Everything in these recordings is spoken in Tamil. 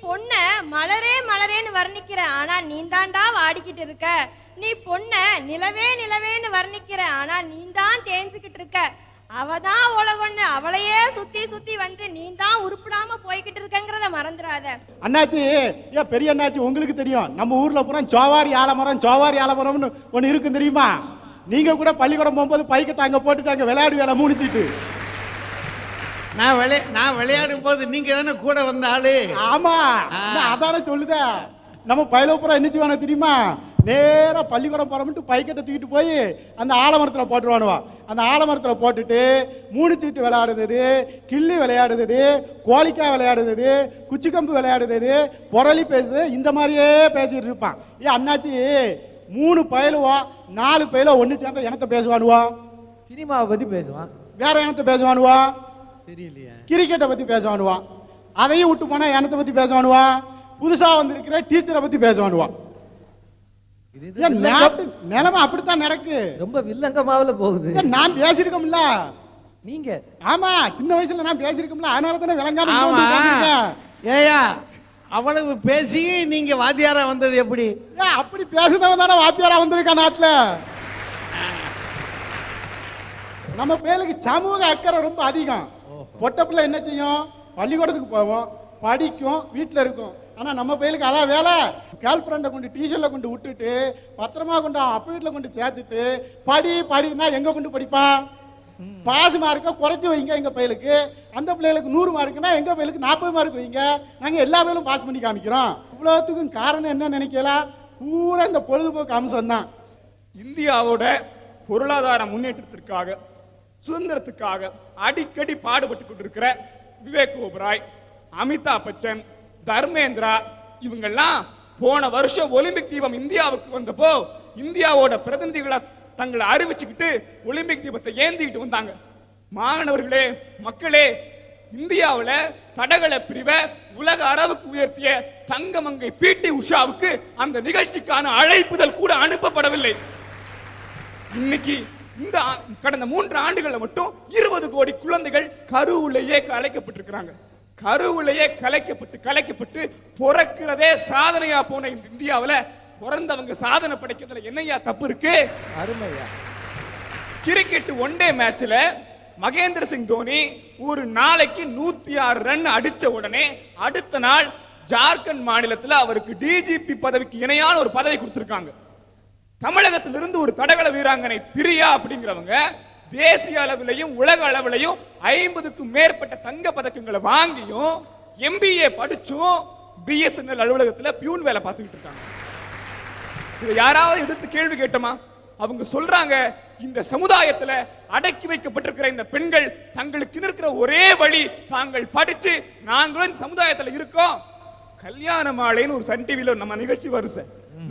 பொண்ண மலரே மலரேன்னு வர்ணிக்கிற, ஆனா நீ தாண்டா வாடிக்கிட்டு இருக்க. நீ பொண்ண நிலவே நிலவேன்னு வர்ணிக்கிற, ஆனா நீ தான் தேஞ்சுக்கிட்டு இருக்க. அவதான் உலகொன்னு, அவளையே சுத்தி சுத்தி வந்து நீ தான் உருப்பிடாம போய்கிட்டு இருக்கங்கிறத மறந்துடாத. அண்ணாச்சி, ஏன் பெரிய அண்ணாச்சி, உங்களுக்கு தெரியும் நம்ம ஊர்ல பூரா சோவாரி ஆலமரம்னு ஒண்ணு இருக்கும் தெரியுமா? நீங்க கூட பள்ளிக்கூடம் போகும்போது பைக்கெட்ட அங்க போட்டுட்டாங்க விளையாடு வேலை மூணிச்சிட்டு. நான் விளையாடும் போது நீங்க தானே கூட வந்த ஆளு. ஆமா, அதானே சொல்லுத. நம்ம பயிலப்புறம் என்ன செய்வானு தெரியுமா? நேரா பள்ளிக்கூடம் போறோம்ட்டு பைக்கெட்டை தூக்கிட்டு போய் அந்த ஆலமரத்தில் போட்டுருவானுவா. அந்த ஆலமரத்தில் போட்டுட்டு மூணிச்சீட்டு விளையாடுறது, கிள்ளி விளையாடுறது, கோழிக்காய் விளையாடுறது, குச்சிக்கம்பு விளையாடுறது, புரளி பேசுறது, இந்த மாதிரியே பேசிட்டு இருப்பான். அண்ணாச்சி 3 பயலுவா 4 பயலோ ஒன்று சேர்ந்த இனத்தை பேசுவானுவா. சினிமாவை பத்தி பேசுவான். வேற இனத்தை பேசுவானுவா. தெரியலையா? கிரிக்கெட்டை பத்தி பேசுவானுவா. அதையும் விட்டு போனா இனத்தை பத்தி பேசுவானுவா. புதுசா வந்திருக்கிற டீச்சரை பத்தி பேசுவானுவா. நிலைமை அப்படித்தான் நடக்கு. ரொம்ப வில்லங்கமாவில போகுது. நான் பேசிருக்கோம்ல நீங்க. ஆமா, சின்ன வயசுல நான் பேசிருக்கோம்ல, அதனால தானே விளங்காம. ஏயா அவ்வளவு பேசி நீங்க வாத்தியாரா வந்தது எப்படி? அப்படி பேசுனவன் தானே வாத்தியாரா வந்திருக்கா நாட்டுல. நம்ம பேருக்கு சமூக அக்கறை ரொம்ப அதிகம். பொட்ட பிள்ளை என்ன செய்யும்? பள்ளிக்கூடத்துக்கு போவோம், படிக்கும், வீட்டில் இருக்கும். ஆனால் நம்ம பையலுக்கு அதான் வேலை. கேர்ள் ஃப்ரெண்டை கொண்டு டியூஷனில் கொண்டு விட்டுட்டு பத்திரமா கொண்டு அப்பா வீட்டில் கொண்டு சேர்த்துட்டு படினா எங்கே கொண்டு படிப்பான்? பாஸ் மார்க்கை குறைச்சி வைங்க எங்கள் பையலுக்கு. அந்த பிள்ளைகளுக்கு 100 மார்க்குன்னா எங்கள் பையலுக்கு 40 மார்க் வைங்க. நாங்கள் எல்லா பையலும் பாஸ் பண்ணி காமிக்கிறோம். இவ்வளோத்துக்கும் காரணம் என்ன நினைக்கலாம்? பூரா இந்த பொழுதுபோக்கு அம்சம் தான். இந்தியாவோட பொருளாதார முன்னேற்றத்திற்காக, சுதந்திரத்துக்காக அடிக்கடி பாடுபட்டு கொண்டிருக்கிற விவேக் ஓபராய், அமிதாப் பச்சன், தர்மேந்திரா இவங்கெல்லாம் போன வருஷம் ஒலிம்பிக் தீபம் இந்தியாவுக்கு வந்தப்போ இந்தியாவோட பிரதிநிதிகளா தங்களை அறிவிச்சுக்கிட்டு ஒலிம்பிக் தீபத்தை ஏந்திக்கிட்டு வந்தாங்க. மாணவர்களே, மக்களே, இந்தியாவில் தடகள பிரிவை உலக அளவுக்கு உயர்த்திய தங்கமங்கை பிடி உஷாவுக்கு அந்த நிகழ்ச்சிக்கான அழைப்புதல் கூட அனுப்பப்படவில்லை. இன்னைக்கு இந்த கடந்த 3 ஆண்டுகள்ல மட்டும் 20 கோடி குழந்தைகள் கருவுலையே கலைக்கப்பட்டிருக்கிறாங்க. கருவுலையே கலைக்கப்பட்டு பிறக்கிறதே சாதனையா போன இந்த இந்தியாவில் பிறந்தவங்க சாதனை படைக்கிறதுல என்னையா தப்பு இருக்கு? அருமையா. கிரிக்கெட் ஒன் டே மேட்ச்ல மகேந்திர சிங் தோனி ஒரு நாளைக்கு 106 ரன் அடிச்ச உடனே அடுத்த நாள் ஜார்க்கண்ட் மாநிலத்தில் அவருக்கு டிஜிபி பதவிக்கு இணையான ஒரு பதவி கொடுத்திருக்காங்க. தமிழகத்திலிருந்து ஒரு தடகள வீராங்கனை பிரியா அப்படிங்கிறவங்க தேசிய அளவிலையும் உலக அளவிலையும் 50க்கும் மேற்பட்ட தங்க பதக்கங்களை வாங்கியும் MBA படிச்சும் BSNL அலுவலகத்தில் பியூன் வேலை பார்த்துக்கிட்டு இருக்காங்க. இதை யாராவது எடுத்து கேள்வி கேட்டோமா? அவங்க சொல்றாங்க, இந்த சமுதாயத்தில் அடக்கி வைக்கப்பட்டிருக்கிற இந்த பெண்கள் தங்களுக்கு இருக்கிற ஒரே வழி தாங்கள் படிச்சு நாங்களும் இந்த சமுதாயத்தில் இருக்கோம். கல்யாண மாலைன்னு ஒரு சன் டிவில நம்ம நிகழ்ச்சி வருது,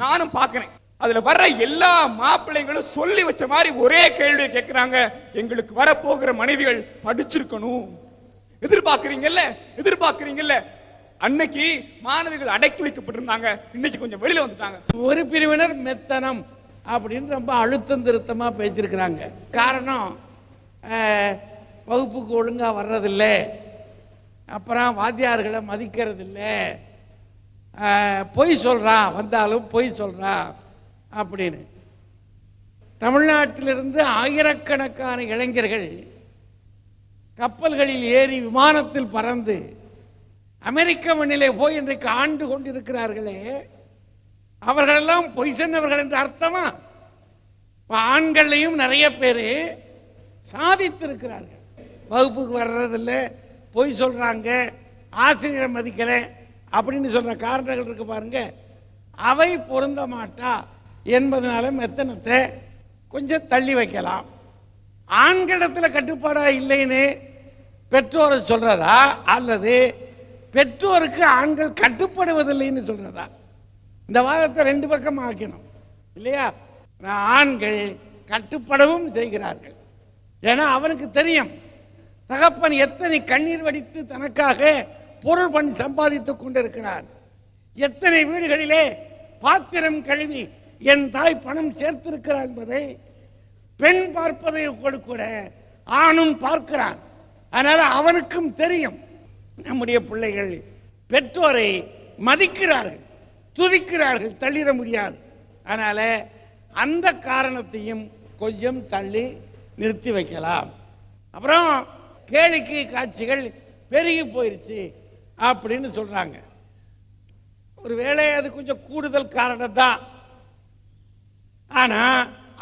நானும் பார்க்கிறேன். அதுல வர்ற எல்லா மாப்பிள்ளைங்களும் சொல்லி வச்ச மாதிரி ஒரே கேள்வியை கேட்கிறாங்க, எங்களுக்கு வரப்போகிற மனைவிகள் படிச்சிருக்கணும். எதிர்பார்க்கிறீங்கல்ல. அன்னைக்கு மாணவிகள் அடக்கி வைக்கப்பட்டிருந்தாங்க, இன்னைக்கு கொஞ்சம் வெளியில வந்துட்டாங்க. ஒரு பிரிவினர் மெத்தனம் அப்படின்னு ரொம்ப அழுத்தம் திருத்தமா பேசியிருக்கிறாங்க. காரணம் வகுப்புக்கு ஒழுங்கா வர்றதில்லை, அப்புறம் வாத்தியார்களை மதிக்கிறதில்லை, பொய் சொல்றா, வந்தாலும் பொய் சொல்றா அப்படின்னு. தமிழ்நாட்டிலிருந்து ஆயிரக்கணக்கான இளைஞர்கள் கப்பல்களில் ஏறி விமானத்தில் பறந்து அமெரிக்க மண்ணிலே போய் இன்றைக்கு ஆண்டு கொண்டிருக்கிறார்களே, அவர்களெல்லாம் பொய் சொன்னவர்கள் என்று அர்த்தமா? ஆண்களையும் நிறைய பேர் சாதித்திருக்கிறார்கள். வகுப்புக்கு வர்றதில்லை, பொய் சொல்றாங்க, ஆசிரியரை மதிக்கலை அப்படின்னு சொல்ற காரணங்கள் இருக்கு பாருங்க. அவை பொருந்த மாட்டா என்பதனால மெத்தனத்தை கொஞ்சம் தள்ளி வைக்கலாம். ஆண்களிடத்தில் கட்டுப்பாடா இல்லைன்னு பெற்றோரை சொல்றதா, அல்லது பெற்றோருக்கு ஆண்கள் கட்டுப்படுவதில்லைன்னு சொல்றதா? இந்த வாதத்தை 2 பக்கம் ஆக்கணும் இல்லையா? ஆண்கள் கட்டுப்படவும் செய்கிறார்கள். ஏன்னா அவனுக்கு தெரியும் தகப்பன் எத்தனை கண்ணீர் வடித்து தனக்காக பொருள் பண்ணி சம்பாதித்துக் கொண்டிருக்கிறார். எத்தனை வீடுகளிலே பாத்திரம் கழுவி என் தாய் பணம் சேர்த்திருக்கிறார் என்பதை பெண் பார்ப்பதை கூட ஆணும் பார்க்கிறான். அதனால அவனுக்கும் தெரியும் நம்முடைய பிள்ளைகள் பெற்றோரை மதிக்கிறார்கள், துதிக்கிறார்கள், தள்ளிட முடியாது. அதனால அந்த காரணத்தையும் கொஞ்சம் தள்ளி நிறுத்தி வைக்கலாம். அப்புறம் கேளிக்கை காட்சிகள் பெருகி போயிருச்சு அப்படின்னு சொல்றாங்க. ஒருவேளை அது கொஞ்சம் கூடுதல் காரணம் தான். ஆனா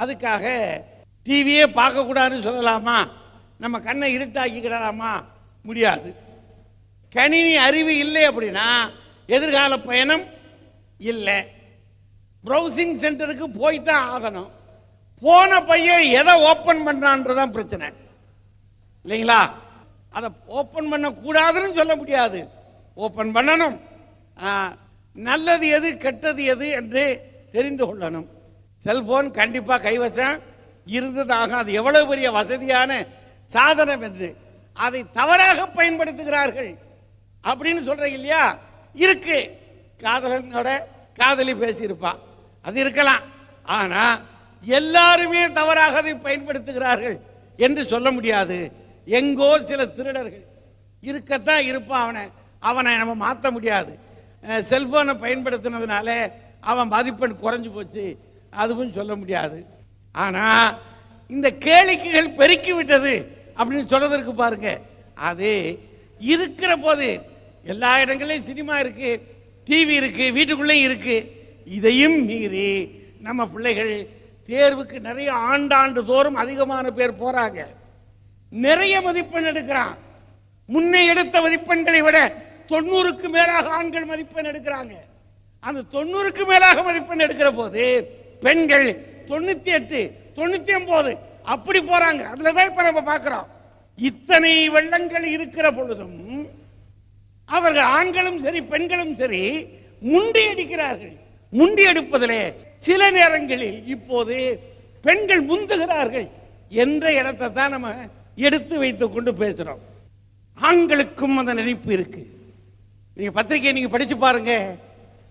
அதுக்காக டிவியே பார்க்க கூடாதுன்னு சொல்லலாமா? நம்ம கண்ணை இருட்டாக்கிக்கிடலாமா? முடியாது. கணினி அறிவு இல்லை அப்படின்னா எதிர்கால பயணம் இல்லை. ப்ரௌசிங் சென்டருக்கு போய் தான் ஆகணும். போன பையன் எதை ஓப்பன் பண்றான்றதான் பிரச்சனை இல்லைங்களா? அதை ஓப்பன் பண்ணக்கூடாதுன்னு சொல்ல முடியாது, ஓப்பன் பண்ணணும். நல்லது எது கெட்டது எது என்று தெரிந்து கொள்ளணும். செல்போன் கண்டிப்பாக கைவசம் இருந்ததாக, அது எவ்வளவு பெரிய வசதியான சாதனம் என்று அதை தவறாக பயன்படுத்துகிறார்கள் அப்படின்னு சொல்றீங்க இல்லையா? இருக்கு. காதலனோட காதலி பேசியிருப்பான், அது இருக்கலாம். ஆனா எல்லாருமே தவறாக அதை பயன்படுத்துகிறார்கள் என்று சொல்ல முடியாது. எங்கோ சில திருடர்கள் இருக்கத்தான் இருப்பான். அவனை நம்ம மாற்ற முடியாது. செல்போனை பயன்படுத்தினதுனால அவன் மதிப்பெண் குறைஞ்சு போச்சு அதுவும் சொல்ல முடியாது. ஆனா இந்த கேளிக்கைகள் பெருக்கி விட்டது அப்படின்னு சொல்றதற்கு பாருங்க, அது இருக்கிற போது எல்லா இடங்களையும் சினிமா இருக்கு, டிவி இருக்கு, வீட்டுக்குள்ளேயும் இருக்கு. இதையும் மீறி நம்ம பிள்ளைகள் தேர்வுக்கு நிறைய ஆண்டாண்டு தோறும் அதிகமான பேர் போறாங்க, நிறைய மதிப்பெண் எடுக்கிறான். முன்னே எடுத்த மதிப்பெண்களை விட 90க்கு மேலாக ஆண்கள் மதிப்பெண் எடுக்கிறாங்க. அந்த 90க்கு மேலாக மதிப்பெண் எடுக்கிற போது பெண்கள் 98, 99 அப்படி போறாங்க. அதுலதான் இப்ப நம்ம பார்க்கிறோம். இத்தனை வெள்ளங்கள் இருக்கிற பொழுதும் அவர்கள் ஆண்களும் சரி பெண்களும் சரி முண்டி அடிக்கிறார்கள். முண்டி எடுப்பதிலே சில நேரங்களில் இப்போது பெண்கள் முந்துகிறார்கள் என்ற இடத்தை தான் நம்ம எடுத்து வைத்துக் கொண்டு பேசுறோம். ஆண்களுக்கும் அந்த நினைப்பு இருக்கு. நீங்க பத்திரிகை நீங்க படிச்சு பாருங்க,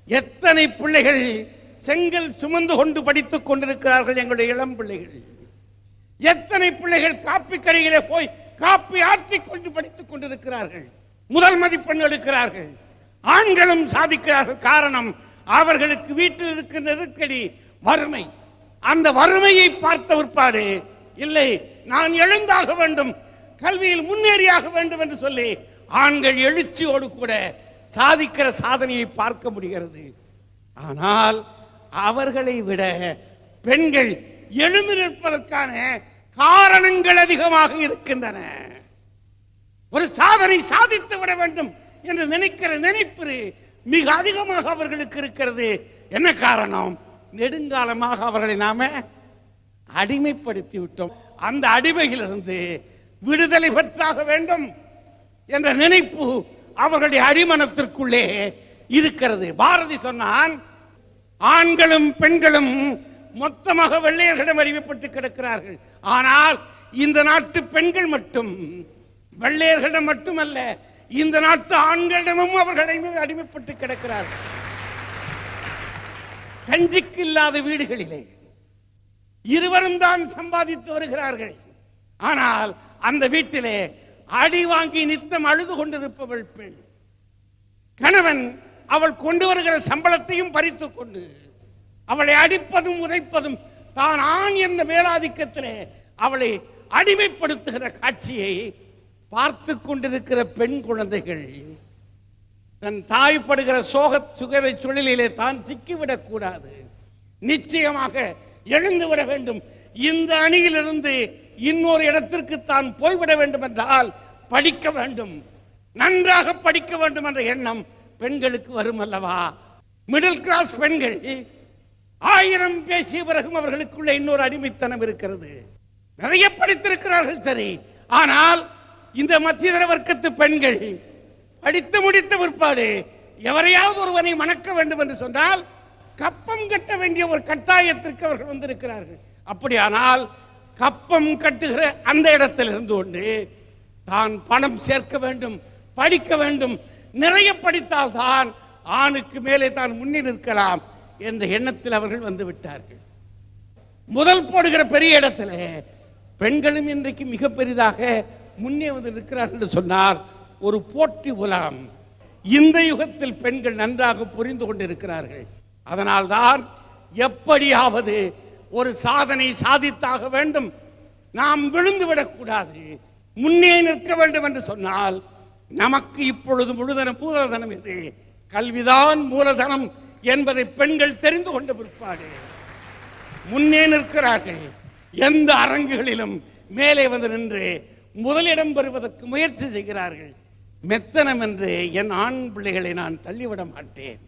எத்தனை பிள்ளைகள் செங்கல் சுமந்து கொண்டு படித்துக் கொண்டிருக்கிறார்கள் எங்களுடைய இளம் பிள்ளைகள். எத்தனை பிள்ளைகள் காப்பி கடையிலே போய் காப்பி ஆற்றிக் கொண்டு படித்துக் கொண்டிருக்கிறார்கள், முதல் மதிப்பெண் எடுக்கிறார்கள். ஆண்களும் சாதிக்கிறார்கள். காரணம், அவர்களுக்கு வீட்டில் இருக்கின்ற நெருக்கடி, வறுமை. அந்த வறுமையை பார்த்த பிற்பாடு இல்லை நான் எழுந்தாக வேண்டும், கல்வியில் முன்னேறியாக வேண்டும் என்று சொல்லி ஆண்கள் எழுச்சியோடு கூட சாதிக்கிற சாதனையை பார்க்க முடிகிறது. ஆனால் அவர்களை விட பெண்கள் எழுந்து நிற்பதற்கான காரணங்கள் அதிகமாக இருக்கின்றன. ஒரு சாதனை சாதித்து விட வேண்டும் என்று நினைக்கிற நினைப்பு மிக அதிகமாக அவர்களுக்கு இருக்கிறது. என்ன காரணம்? நெடுங்காலமாக அவர்களை நாம அடிமைப்படுத்தி விட்டோம். அந்த அடிமையிலிருந்து விடுதலை பெற்றாக வேண்டும் என்ற நினைப்பு அவர்களுடைய அடிமனத்திற்குள்ளே இருக்கிறது. பாரதி சொன்னான், ஆண்களும் பெண்களும் மொத்தமாக வெள்ளையர்களிடம் அடிமைப்பட்டு கிடக்கிறார்கள். ஆனால் இந்த நாட்டு பெண்கள் மட்டும் வெள்ளையர்களிடம் மட்டுமல்ல, இந்த நாட்டு ஆண்களிடமும் அவர்கள் அடிமைப்பட்டு கிடக்கிறார்கள். கஞ்சிக்கு இல்லாத வீடுகளிலே இருவரும் தான் சம்பாதித்து வருகிறார்கள். ஆனால் அந்த வீட்டிலே அடி வாங்கி நித்தம் அழுது கொண்டிருப்பவள் பெண். கணவன் அவள் கொண்டு வருகிற சம்பளத்தையும் பறித்துக் கொண்டு அவளை அடிப்பதும் உதைப்பதும் தான் ஆண் என்ற மேலாதிக்கத்திலே அவளை அடிமைப்படுத்துகிற காட்சியை பார்த்து கொண்டிருக்கிற பெண் குழந்தைகள் தன் தாய்ப்படுகிற சுகரை சுழலிலே தான் சிக்கிவிடக் கூடாது, நிச்சயமாக எழுந்து விட வேண்டும். இந்த அணியிலிருந்து இன்னொரு இடத்திற்கு தான் போய்விட வேண்டும் என்றால் படிக்க வேண்டும், நன்றாக படிக்க வேண்டும் என்ற எண்ணம் பெண்களுக்கு வரும் அல்லவா? மிடில் கிளாஸ் பெண்கள் 1000 பேசிய பிறகும் அவர்களுக்குள்ள இன்னொரு அடிமைத்தனம் இருக்கிறது. நிறைய படித்திருக்கிறார்கள் சரி, ஆனால் இந்த மத்தியதர வர்க்கத்து பெண்கள் படித்து முடித்த பிற்பாடு எவரையாவது ஒருவனை மணக்க வேண்டும் என்று சொன்னால் கப்பம் கட்ட வேண்டிய ஒரு கட்டாயத்திற்கு அவர்கள் வந்திருக்கிறார்கள். அப்படியானால் கப்பம் கட்டுகிற அந்த இடத்தில் இருந்து கொண்டு தான் பணம் சேர்க்க வேண்டும், படிக்க வேண்டும், நிறைய படித்தால்தான் ஆணுக்கு மேலே தான் முன்னே நிற்கலாம் என்ற எண்ணத்தில் அவர்கள் வந்து விட்டார்கள். முதல் போடுகிற பெரிய இடத்துல பெண்களும் இன்றைக்கு மிக பெரிதாக முன்னே வந்து நிற்கிறார்கள் என்று சொன்னால் ஒரு போட்டி உலகம். இந்த யுகத்தில் பெண்கள் நன்றாக புரிந்து கொண்டிருக்கிறார்கள். அதனால்தான் எப்படியாவது ஒரு சாதனை சாதித்தாக வேண்டும், நாம் விழுந்து விடக்கூடாது, முன்னே நிற்க வேண்டும் என்று சொன்னால் நமக்கு இப்பொழுது மூலதனம் இது, கல்விதான் மூலதனம் என்பதை பெண்கள் தெரிந்து கொண்ட பிற்பாடு முன்னே நிற்கிறார்கள். எந்த அரங்குகளிலும் மேலே வந்து நின்று முதலிடம் பெறுவதற்கு முயற்சி செய்கிறார்கள். மெத்தனம் என்று என் ஆண் பிள்ளைகளை நான் தள்ளிவிட மாட்டேன்.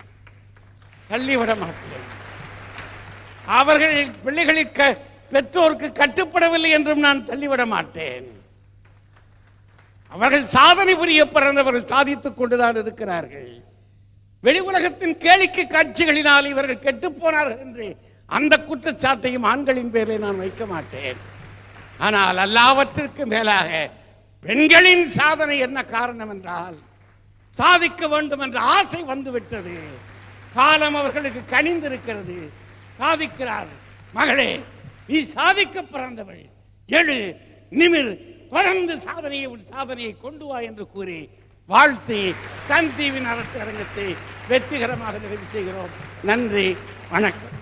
அவர்கள் பிள்ளைகளுக்கு பெற்றோருக்கு கட்டுப்படவில்லை என்றும் நான் தள்ளிவிட மாட்டேன். அவர்கள் சாதனை புரிய பிறந்தவர்கள் சாதித்துக் கொண்டுதான் இருக்கிறார்கள். வெளி உலகத்தின் கேளிக்கை காட்சிகளினால் இவர்கள் கெட்டுப்போனார்கள் என்று அந்த குற்றச்சாட்டையும் ஆண்களின் பேரில் நான் வைக்க மாட்டேன். ஆனால் எல்லாவற்றிற்கு மேலாக பெண்களின் சாதனை என்ன காரணம் என்றால், சாதிக்க வேண்டும் என்ற ஆசை வந்துவிட்டது. காலம் அவர்களுக்கு கனிந்திருக்கிறது, சாதிக்கிறார். மகளே, நீ சாதிக்க பிறந்தவள், எழு, நிமிர், தொடர்ந்து சாதனையை கொண்டு வா என்று கூறி வாழ்த்தி சன் டிவி அரங்கத்தை வெற்றிகரமாக நிறைவு செய்கிறோம். நன்றி, வணக்கம்.